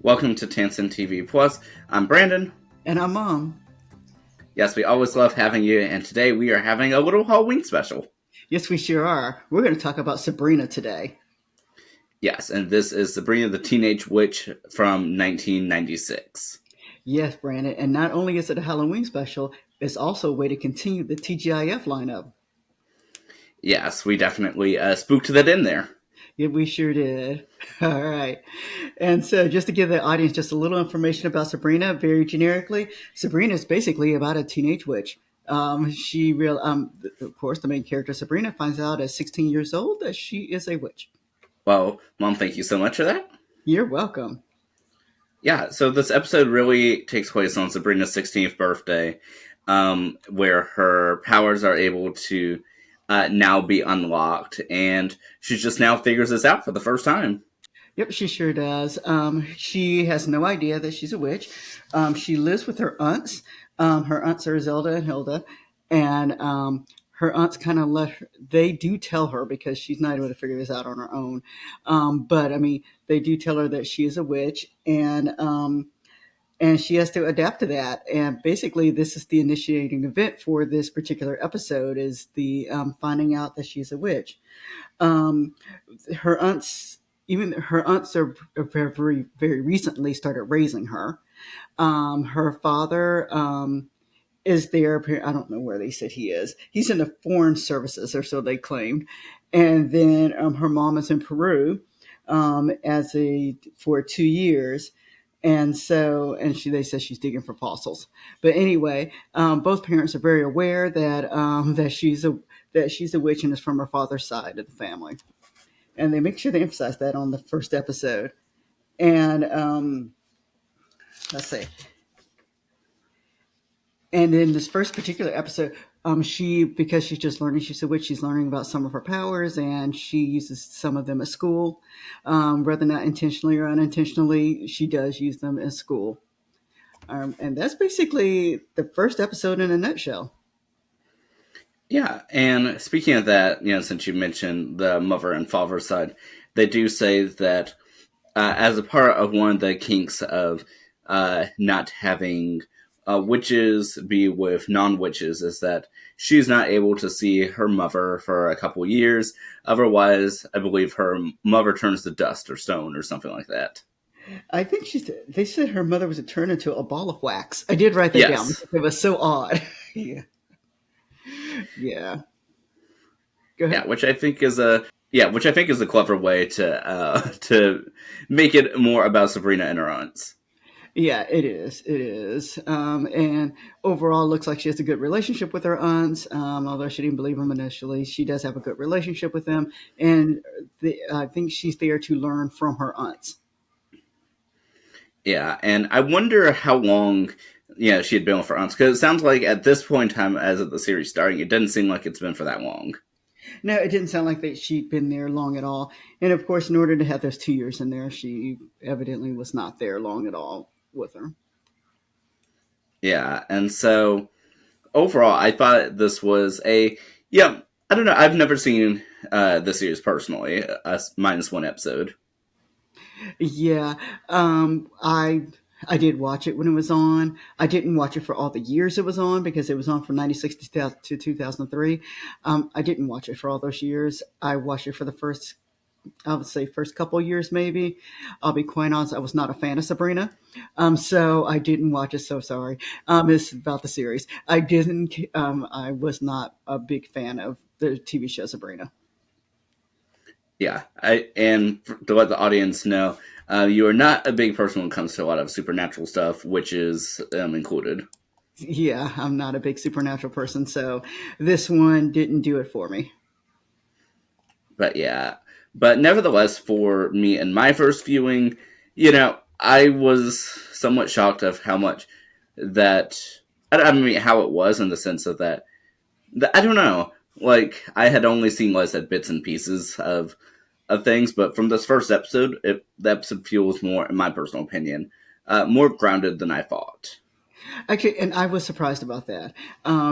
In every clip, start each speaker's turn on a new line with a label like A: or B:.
A: Welcome to Tansson TV Plus. I'm Brandon.
B: And I'm Mom.
A: Yes, we always love having you, and today we are having a little Halloween special.
B: Yes, we sure are. We're going to talk about Sabrina today.
A: Yes, and this is Sabrina the Teenage Witch from 1996.
B: Yes, Brandon. And not only is it a Halloween special, it's also a way to continue the TGIF lineup.
A: Yes, we definitely spooked that in there.
B: Yeah, we sure did. All right. And so, just to give the audience just a little information about Sabrina, very generically, Sabrina is basically about a teenage witch. Of course, the main character Sabrina finds out at 16 years old that she is a witch.
A: Well, Mom, thank you so much for that.
B: You're welcome.
A: Yeah, so this episode really takes place on Sabrina's 16th birthday, where her powers are able to now be unlocked, and she just now figures this out for the first time.
B: Yep, she sure does. She has no idea that she's a witch. She lives with her aunts. Her aunts are Zelda and Hilda, and her aunts kind of they do tell her because she's not able to figure this out on her own. But I mean, they do tell her that she is a witch, and she has to adapt to that. And basically, this is the initiating event for this particular episode: is the finding out that she's a witch. Um, her aunts, even her aunts, are very, very recently started raising her. Her father is there. I don't know where they said he is. He's in the foreign services, or so they claimed. And then her mom is in Peru for 2 years. They said she's digging for fossils. But anyway, both parents are very aware that she's a witch and is from her father's side of the family, and they make sure they emphasize that on the first episode. And let's see. And in this first particular episode, because she's just learning, she's a witch. She's learning about some of her powers, and she uses some of them at school, whether not intentionally or unintentionally. She does use them in school, and that's basically the first episode in a nutshell.
A: Yeah, and speaking of that, since you mentioned the mother and father side, they do say that as a part of one of the kinks of not having witches be with non-witches is that she's not able to see her mother for a couple years. Otherwise, I believe her mother turns to dust or stone or something like that.
B: I think they said her mother was turned into a ball of wax. I did write that down.
A: Yes.
B: It was so odd. Yeah. Yeah. Go ahead.
A: Which I think is a clever way to make it more about Sabrina and her aunts.
B: Yeah, it is. It is. And overall, it looks like she has a good relationship with her aunts. Although she didn't believe them initially, she does have a good relationship with them. And I think she's there to learn from her aunts.
A: Yeah, and I wonder how long she had been with her aunts, because it sounds like at this point in time, as of the series starting, it doesn't seem like it's been for that long.
B: No, it didn't sound like that she'd been there long at all. And of course, in order to have those 2 years in there, she evidently was not there long at all with her.
A: Yeah, and so overall, I thought this was I don't know, I've never seen the series personally, minus one episode.
B: Yeah, I did watch it when it was on. I didn't watch it for all the years it was on because it was on from 96 to 2003. I didn't watch it for all those years. I watched it for I would say first couple years maybe. I'll be quite honest, I was not a fan of Sabrina. So I didn't watch it, so sorry. It's about the series. I was not a big fan of the TV show Sabrina.
A: Yeah, and to let the audience know, you are not a big person when it comes to a lot of supernatural stuff, which is included.
B: Yeah, I'm not a big supernatural person, so this one didn't do it for me.
A: But nevertheless, for me and my first viewing, I was somewhat shocked of how much that, I mean, how it was in the sense of that I don't know, like, I had only seen, like I said, bits and pieces of things, but from this first episode, the episode feels more, in my personal opinion, more grounded than I thought.
B: Actually, and I was surprised about that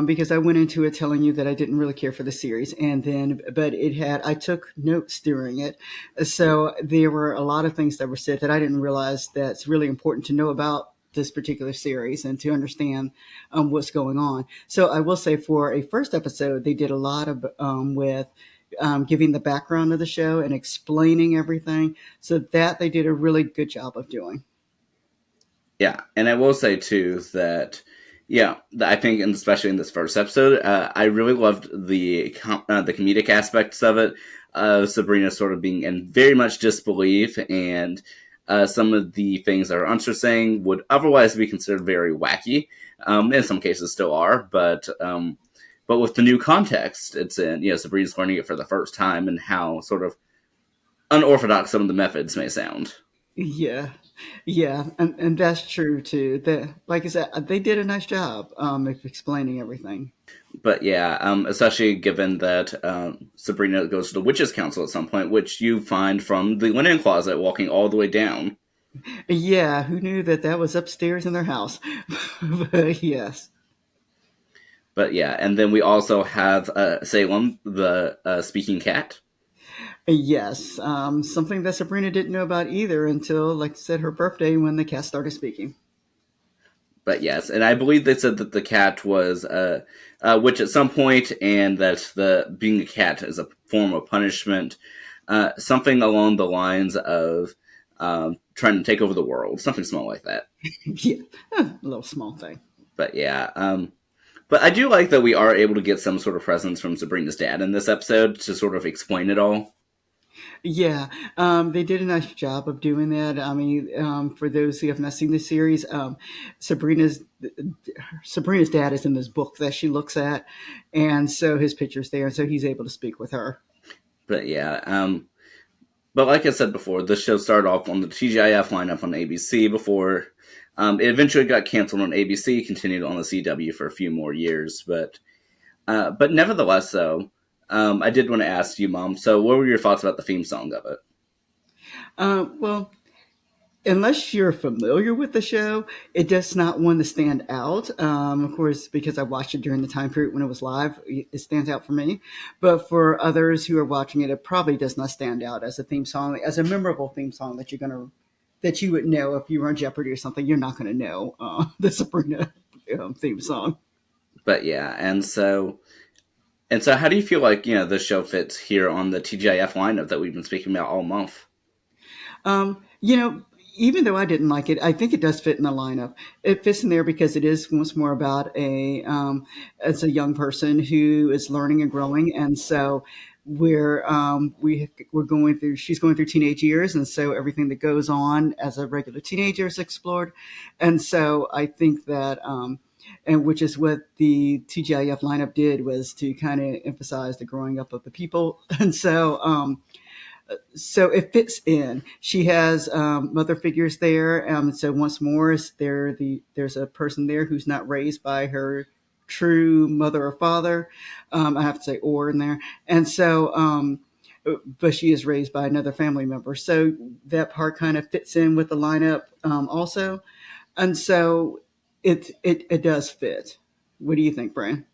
B: because I went into it telling you that I didn't really care for the series, and then but it had I took notes during it, so there were a lot of things that were said that I didn't realize that's really important to know about this particular series and to understand what's going on. So I will say for a first episode, they did a lot of with giving the background of the show and explaining everything, so that they did a really good job of doing.
A: Yeah, and I will say too that yeah, I think, and especially in this first episode, I really loved the comedic aspects of it. Sabrina sort of being in very much disbelief, and some of the things that her aunts are saying would otherwise be considered very wacky. In some cases, still are, but with the new context, it's in. Sabrina's learning it for the first time, and how sort of unorthodox some of the methods may sound.
B: Yeah, yeah, and that's true too. That, like I said, they did a nice job of explaining everything.
A: But yeah, especially given that Sabrina goes to the witches' council at some point, which you find from the linen closet walking all the way down.
B: Yeah, who knew that that was upstairs in their house? But yes,
A: But yeah, and then we also have Salem, the speaking cat.
B: yes, something that Sabrina didn't know about either until, like I said, her birthday when the cat started speaking.
A: But yes, and I believe they said that the cat was a witch at some point, and that the being a cat is a form of punishment. Something along the lines of trying to take over the world, something small like that.
B: Yeah, a little small thing.
A: But yeah, but I do like that we are able to get some sort of presence from Sabrina's dad in this episode to sort of explain it all.
B: Yeah, they did a nice job of doing that. I mean, for those who have not seen the series, Sabrina's Sabrina's dad is in this book that she looks at, and so his picture's there, and so he's able to speak with her.
A: But yeah, but like I said before, the show started off on the TGIF lineup on ABC before it eventually got canceled on ABC, continued on the CW for a few more years. But nevertheless, though, I did want to ask you, Mom. So, what were your thoughts about the theme song of it?
B: Well, unless you're familiar with the show, it does not want to stand out. Of course, because I watched it during the time period when it was live, it stands out for me. But for others who are watching it, it probably does not stand out as a theme song, as a memorable theme song that you would know if you were on Jeopardy or something. You're not going to know the Sabrina theme song.
A: But yeah, and so, how do you feel like the show fits here on the TGIF lineup that we've been speaking about all month?
B: You know, even though I didn't like it, I think it does fit in the lineup. It fits in there because it is once more about as a young person who is learning and growing, and so we're going through. She's going through teenage years, and so everything that goes on as a regular teenager is explored, and so I think that. And which is what the TGIF lineup did was to kind of emphasize the growing up of the people, and so it fits in. She has mother figures there. So once more, there's a person there who's not raised by her true mother or father. I have to say "or" in there, and so. But she is raised by another family member, so that part kind of fits in with the lineup also, and so it does fit. What do you think, Brian?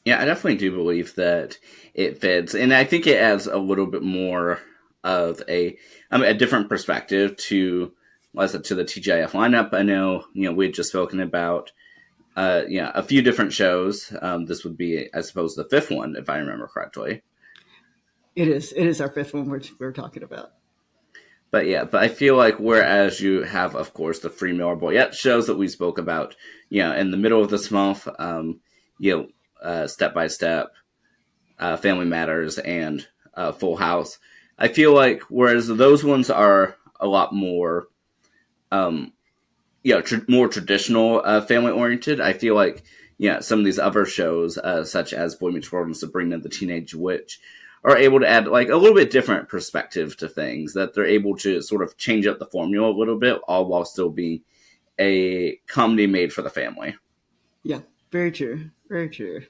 A: Yeah, I definitely do believe that it fits, and I think it adds a little bit more of a different perspective to, like I said, to the TGIF lineup. I know we had just spoken about a few different shows. This would be, I suppose, the fifth one, if I remember correctly.
B: It is our fifth one we're talking about.
A: But yeah, but I feel like whereas you have, of course, the Free Miller Boyette shows that we spoke about, in the middle of this month, Step by Step, Family Matters, and Full House. I feel like whereas those ones are a lot more, more traditional family oriented. I feel like some of these other shows, such as Boy Meets World and Sabrina the Teenage Witch, are able to add like a little bit different perspective to things. That they're able to sort of change up the formula a little bit, all while still being a comedy made for the family.
B: Yeah, very true. Very true.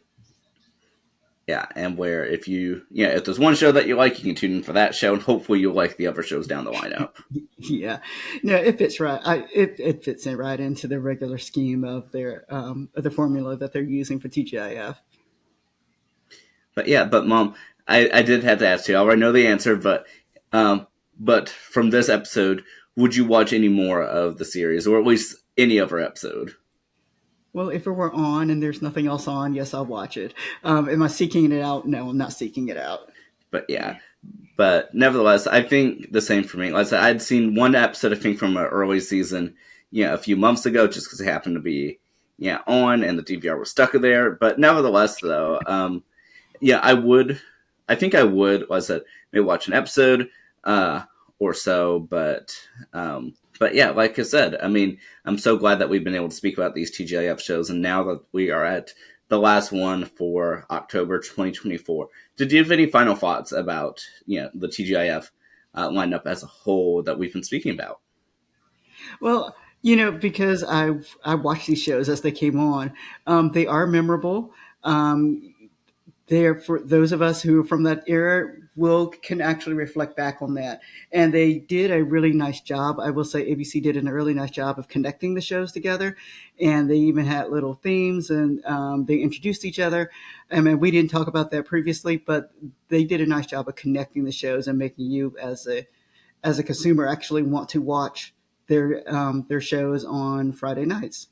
A: Yeah, and where if if there's one show that you like, you can tune in for that show, and hopefully you'll like the other shows down the lineup.
B: Yeah, no, it fits right. It fits in right into the regular scheme of their of the formula that they're using for TGIF.
A: But yeah, but Mom, I did have to ask you. I already know the answer, um, but from this episode, would you watch any more of the series, or at least any other episode?
B: Well, if it were on and there's nothing else on, yes, I'll watch it. Am I seeking it out? No, I'm not seeking it out.
A: But yeah, but nevertheless, I think the same for me. Like I said, I'd seen one episode, I think, from an early season, a few months ago, just because it happened to be, on, and the DVR was stuck there. But nevertheless, though, yeah, I would. I think I would. Like I said, maybe watch an episode or so. But yeah, like I said, I mean, I'm so glad that we've been able to speak about these TGIF shows, and now that we are at the last one for October 2024, did you have any final thoughts about the TGIF lineup as a whole that we've been speaking about?
B: Well, because I watched these shows as they came on, they are memorable. Um, they're for those of us who are from that era will can actually reflect back on that, and they did a really nice job. I will say ABC did a really nice job of connecting the shows together, and they even had little themes, and they introduced each other. I mean, we didn't talk about that previously, but they did a nice job of connecting the shows and making you as a consumer actually want to watch their shows on Friday nights.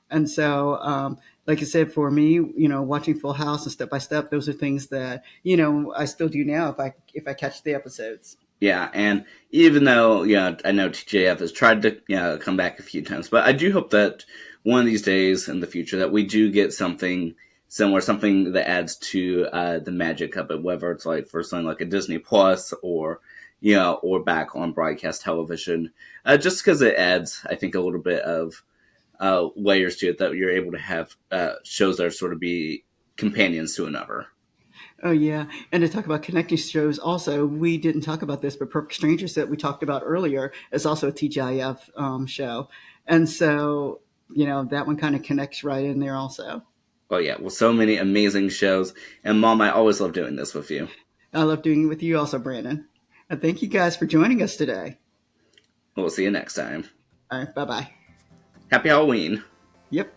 B: And so, like I said, for me, watching Full House and Step by Step, those are things that I still do now if I catch the episodes.
A: Yeah, and even though I know TJF has tried to come back a few times, but I do hope that one of these days in the future that we do get something similar, something that adds to the magic of it, whether it's like for something like a Disney Plus or or back on broadcast television, just because it adds, I think, a little bit of layers to it that you're able to have shows that are sort of be companions to another.
B: Oh yeah, and to talk about connecting shows, also we didn't talk about this, but Perfect Strangers that we talked about earlier is also a TGIF show, and so that one kind of connects right in there also.
A: Oh yeah, well, so many amazing shows, and Mom, I always love doing this with you.
B: I love doing it with you also, Brandon. And thank you guys for joining us today.
A: We'll see you next time.
B: All right, bye bye.
A: Happy Halloween.
B: Yep.